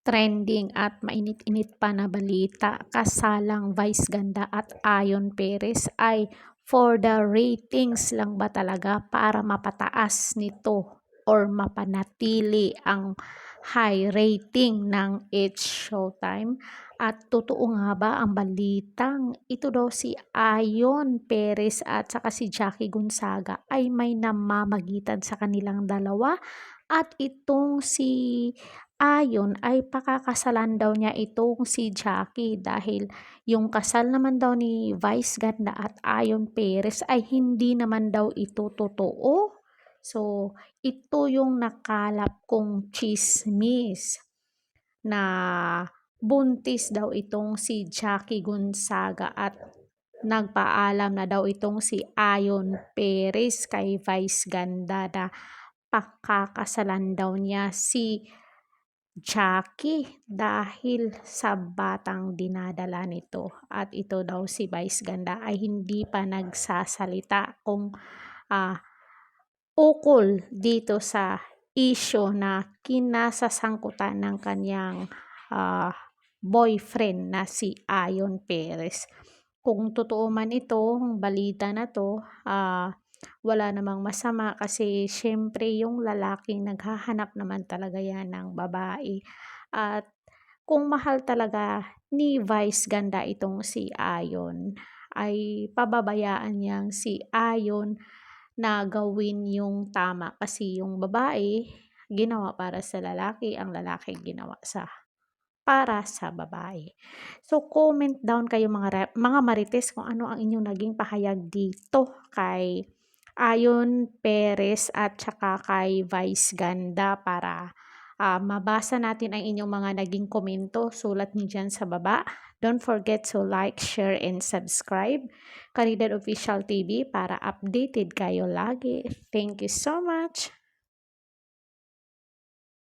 Trending at mainit-init pa na balita, kasalang Vice Ganda at Ayon Perez ay for the ratings lang ba talaga para mapataas nito or mapanatili ang high rating ng It's Showtime? At totoo nga ba ang balitang ito daw si Ayon Perez at saka si Jackie Gonzaga ay may namamagitan sa kanilang dalawa? At itong si Ayon ay pakakasalan daw niya itong si Jackie dahil yung kasal naman daw ni Vice Ganda at Ayon Perez ay hindi naman daw ito totoo. So, ito yung nakalap kong chismis na buntis daw itong si Jackie Gonzaga at nagpaalam na daw itong si Ayon Perez kay Vice Ganda na pakakasalan daw niya si Jackie dahil sa batang dinadala nito. At ito daw si Vice Ganda ay hindi pa nagsasalita kung ah, ukol dito sa issue na kinasasangkutan ng kanyang ah, boyfriend na si Ayon Perez. Kung totoo man itong balita na to, wala namang masama kasi syempre yung lalaking naghahanap naman talaga yan ng babae. At kung mahal talaga ni Vice Ganda itong si Ayon, ay pababayaan niyang si Ayon na gawin yung tama kasi yung babae ginawa para sa lalaki, ang lalaki ginawa para sa babae. So comment down kayo mga marites kung ano ang inyong naging pahayag dito kay Ayon Perez at saka kay Vice Ganda para mabasa natin ang inyong mga naging komento. Sulat niyo dyan sa baba. Don't forget to like, share, and subscribe. Karidad Official TV para updated kayo lagi. Thank you so much.